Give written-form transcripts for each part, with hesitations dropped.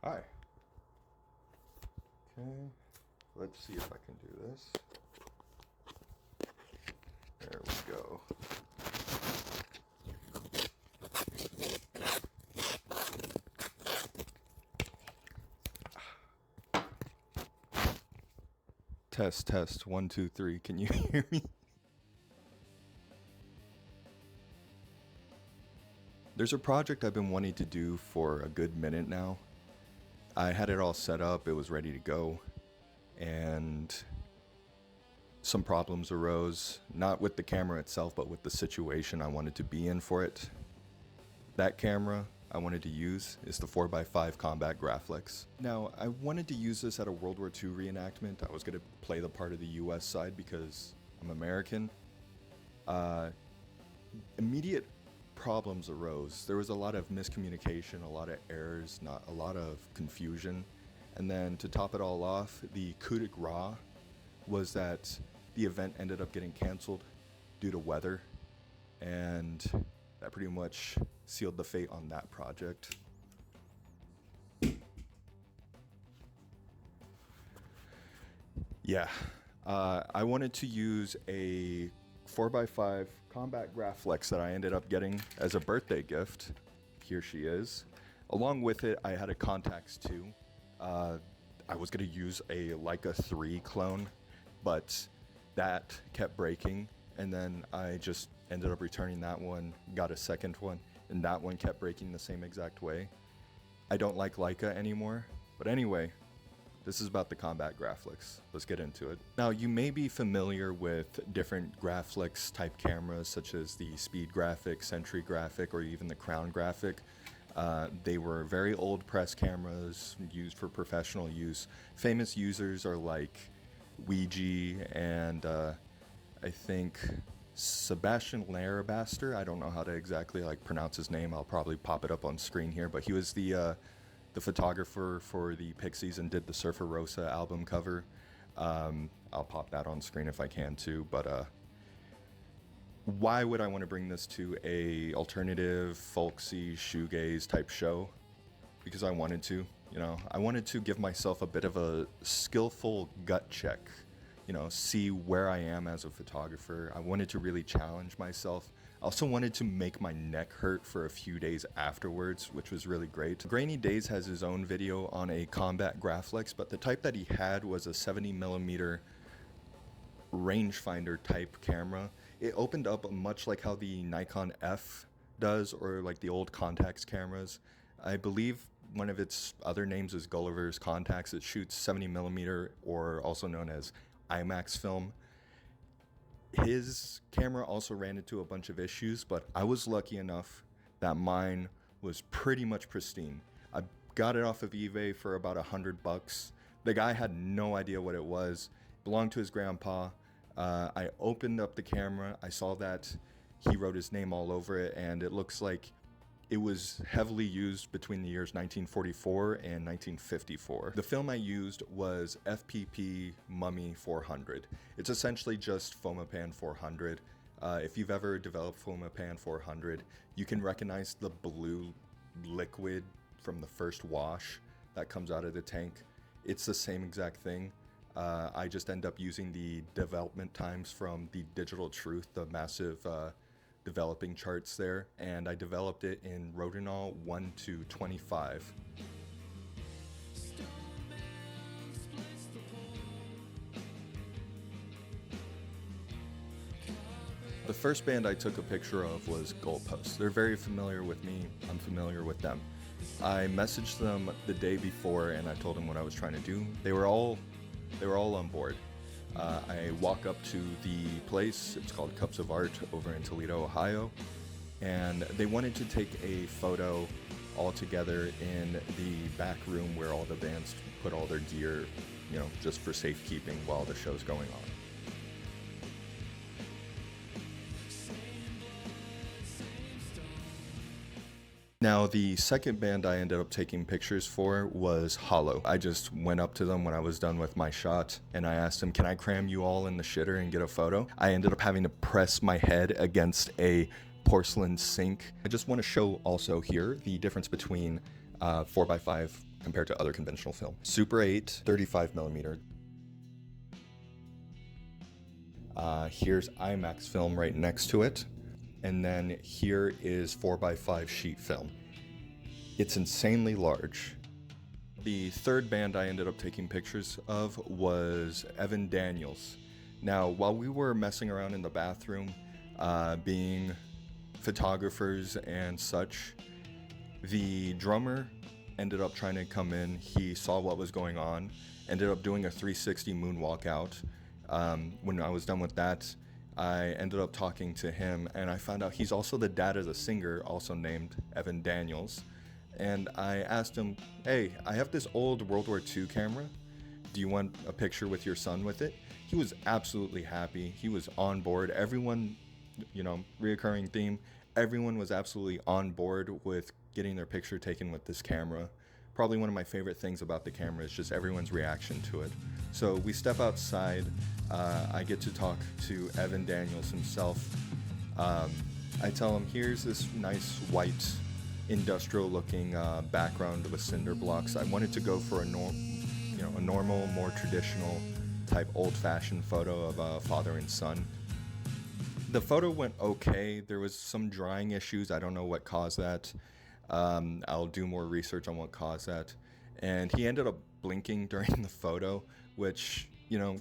Hi. Okay, let's see if I can do this. There we go. Test, test, 1, 2, 3. Can you hear me? There's a project I've been wanting to do for a good minute now. I had it all set up, it was ready to go, and some problems arose, not with the camera itself, but with the situation I wanted to be in for it. That camera I wanted to use is the 4x5 Combat Graflex. Now, I wanted to use this at a World War II reenactment. I was going to play the part of the U.S. side because I'm American. Immediate problems arose. There was a lot of miscommunication, a lot of errors, not a lot of confusion. And then to top it all off, the coup de grace was that the event ended up getting canceled due to weather, and that pretty much sealed the fate on that project. Yeah, I wanted to use a 4x5 Combat Graflex that I ended up getting as a birthday gift. Here she is. Along with it, I had a Contax 2. I was going to use a Leica 3 clone, but that kept breaking, and then I just ended up returning that one, got a second one, and that one kept breaking the same exact way. I don't like Leica anymore, but anyway, this is about the Combat Graflex. Let's get into it. Now, you may be familiar with different Graflex type cameras, such as the Speed Graphic, Sentry Graphic, or even the Crown Graphic. They were very old press cameras used for professional use. Famous users are like Ouija and I think Sebastian Larabaster. I don't know how to exactly pronounce his name. I'll probably pop it up on screen here, but he was the photographer for the Pixies and did the Surfer Rosa album cover. I'll pop that on screen if I can too, but why would I want to bring this to a alternative, folksy, shoegaze type show? Because I wanted to, I wanted to give myself a bit of a skillful gut check, see where I am as a photographer. I wanted to really challenge myself. I also wanted to make my neck hurt for a few days afterwards, which was really great. Grainy Days has his own video on a Combat Graflex, but the type that he had was a 70mm rangefinder type camera. It opened up much like how the Nikon F does, or like the old Contax cameras. I believe one of its other names is Gulliver's Contax. It shoots 70mm, or also known as IMAX film. His camera also ran into a bunch of issues, but I was lucky enough that mine was pretty much pristine. I got it off of eBay for about $100. The guy had no idea what it was. It belonged to his grandpa. I opened up the camera. I saw that he wrote his name all over it, and it looks like it was heavily used between the years 1944 and 1954. The film I used was FPP Mummy 400. It's essentially just Fomapan 400. If you've ever developed Fomapan 400, you can recognize the blue liquid from the first wash that comes out of the tank. It's the same exact thing. I just end up using the development times from the Digital Truth, the massive developing charts there, and I developed it in Rodinal 1:25. The first band I took a picture of was Goalpost. They're very familiar with me, I'm familiar with them. I messaged them the day before and I told them what I was trying to do. They were all on board. I walk up to the place, it's called Cups of Art over in Toledo, Ohio, and they wanted to take a photo all together in the back room where all the bands put all their gear, just for safekeeping while the show's going on. Now, the second band I ended up taking pictures for was Hollow. I just went up to them when I was done with my shot, and I asked them, can I cram you all in the shitter and get a photo? I ended up having to press my head against a porcelain sink. I just want to show also here the difference between 4x5 compared to other conventional film. Super 8, 35 millimeter. Here's IMAX film right next to it. And then here is 4x5 sheet film. It's insanely large. The third band I ended up taking pictures of was Evan Daniels. Now, while we were messing around in the bathroom, being photographers and such, the drummer ended up trying to come in. He saw what was going on, ended up doing a 360 moonwalk out. When I was done with that, I ended up talking to him, and I found out he's also the dad of the singer, also named Evan Daniels. And I asked him, hey, I have this old World War II camera. Do you want a picture with your son with it? He was absolutely happy. He was on board. Everyone, reoccurring theme, everyone was absolutely on board with getting their picture taken with this camera. Probably one of my favorite things about the camera is just everyone's reaction to it. So we step outside. I get to talk to Evan Daniels himself. I tell him, here's this nice white industrial looking background with cinder blocks. I wanted to go for a normal, more traditional type old-fashioned photo of a father and son. The photo went okay. There was some drying issues. I don't know what caused that. I'll do more research on what caused that. And he ended up blinking during the photo, which,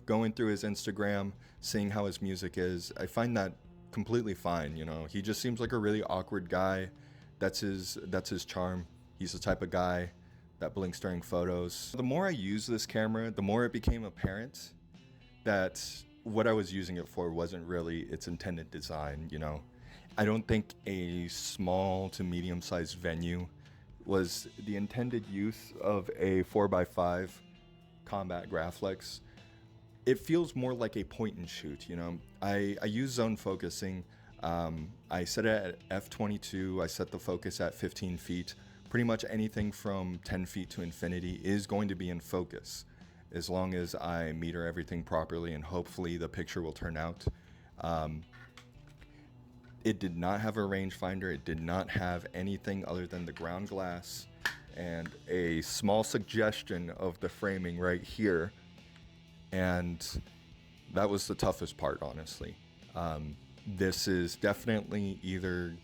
going through his Instagram, seeing how his music is, I find that completely fine. He just seems like a really awkward guy. That's his charm. He's the type of guy that blinks during photos. The more I used this camera, the more it became apparent that what I was using it for wasn't really its intended design. I don't think a small to medium-sized venue was the intended use of a 4x5 Combat Graflex. It feels more like a point and shoot. I use zone focusing. I set it at f/22. I set the focus at 15 feet. Pretty much anything from 10 feet to infinity is going to be in focus, as long as I meter everything properly, and hopefully the picture will turn out. It did not have a rangefinder. It did not have anything other than the ground glass and a small suggestion of the framing right here. And that was the toughest part, honestly. This is definitely either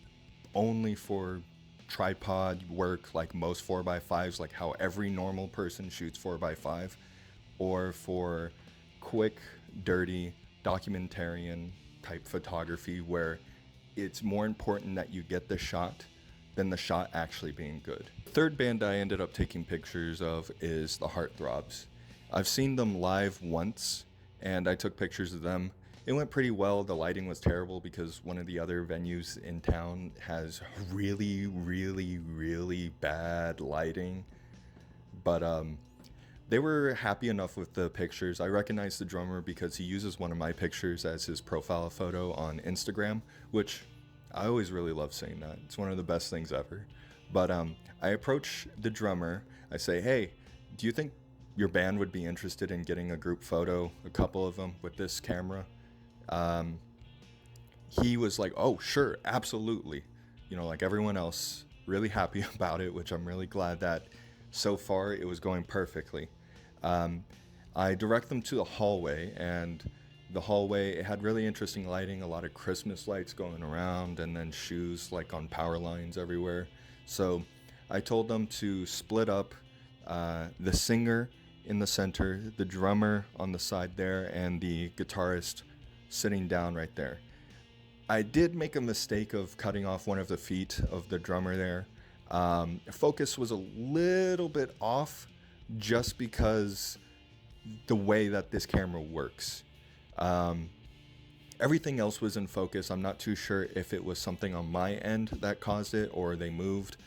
only for tripod work, like most 4x5s, like how every normal person shoots 4x5, or for quick, dirty, documentarian type photography where it's more important that you get the shot than the shot actually being good. The third band I ended up taking pictures of is the Heartthrobs. I've seen them live once, and I took pictures of them. It went pretty well. The lighting was terrible because one of the other venues in town has really, really, really bad lighting. But they were happy enough with the pictures. I recognized the drummer because he uses one of my pictures as his profile photo on Instagram, which I always really love seeing that. It's one of the best things ever. But I approach the drummer. I say, hey, do you think your band would be interested in getting a group photo, a couple of them, with this camera? He was like, oh, sure, absolutely. Like everyone else, really happy about it, which I'm really glad that so far it was going perfectly. I direct them to the hallway, and the hallway, it had really interesting lighting, a lot of Christmas lights going around, and then shoes like on power lines everywhere. So I told them to split up, the singer in the center, the drummer on the side there, and the guitarist sitting down right there. I did make a mistake of cutting off one of the feet of the drummer there. Focus was a little bit off just because the way that this camera works. Everything else was in focus. I'm not too sure if it was something on my end that caused it or they moved.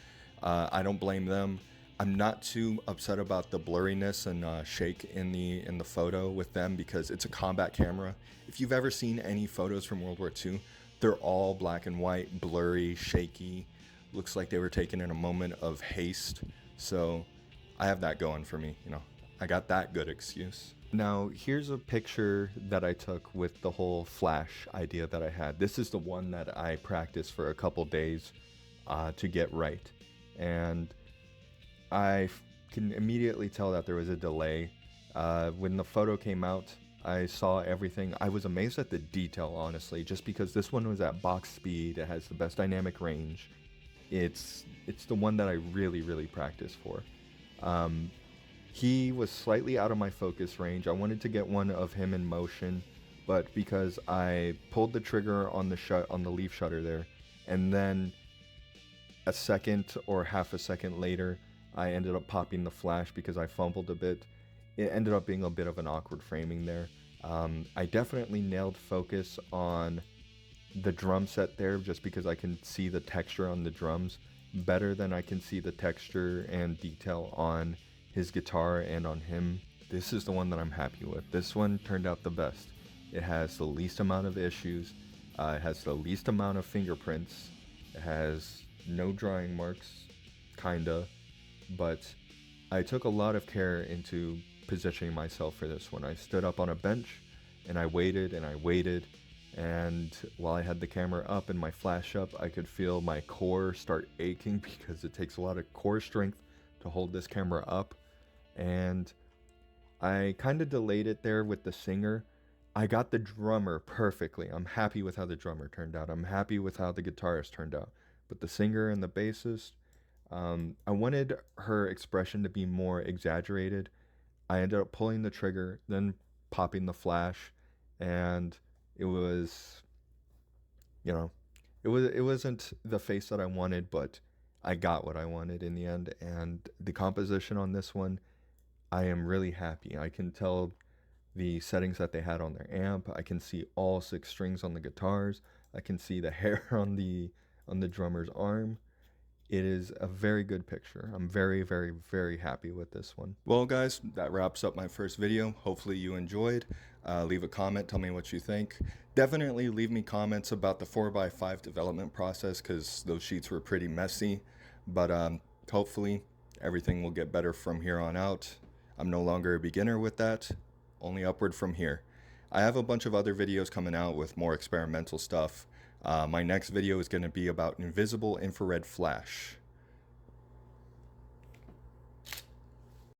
I don't blame them. I'm not too upset about the blurriness and shake in the photo with them because it's a combat camera. If you've ever seen any photos from World War II, they're all black and white, blurry, shaky. Looks like they were taken in a moment of haste. So I have that going for me. I got that good excuse. Now, here's a picture that I took with the whole flash idea that I had. This is the one that I practiced for a couple days to get right. And can immediately tell that there was a delay. When the photo came out, I saw everything. I was amazed at the detail, honestly, just because this one was at box speed. It has the best dynamic range. It's the one that I really practice for. He was slightly out of my focus range. I wanted to get one of him in motion, but because I pulled the trigger on the leaf shutter there, and then a second or half a second later, I ended up popping the flash because I fumbled a bit. It ended up being a bit of an awkward framing there. I definitely nailed focus on the drum set there just because I can see the texture on the drums better than I can see the texture and detail on his guitar and on him. This is the one that I'm happy with. This one turned out the best. It has the least amount of issues. It has the least amount of fingerprints. It has no drawing marks, kinda. But I took a lot of care into positioning myself for this one. I stood up on a bench and I waited and I waited. And while I had the camera up and my flash up, I could feel my core start aching because it takes a lot of core strength to hold this camera up. And I kind of delayed it there with the singer. I got the drummer perfectly. I'm happy with how the drummer turned out. I'm happy with how the guitarist turned out. But the singer and the bassist, I wanted her expression to be more exaggerated. I ended up pulling the trigger, then popping the flash, and it was, it wasn't the face that I wanted, but I got what I wanted in the end. And the composition on this one, I am really happy. I can tell the settings that they had on their amp. I can see all 6 strings on the guitars. I can see the hair on the drummer's arm. It is a very good picture. I'm very happy with this one. Well, guys, that wraps up my first video. Hopefully you enjoyed. Leave a comment. Tell me what you think. Definitely leave me comments about the 4x5 development process because those sheets were pretty messy. But hopefully everything will get better from here on out. I'm no longer a beginner with that. Only upward from here. I have a bunch of other videos coming out with more experimental stuff. My next video is going to be about invisible infrared flash.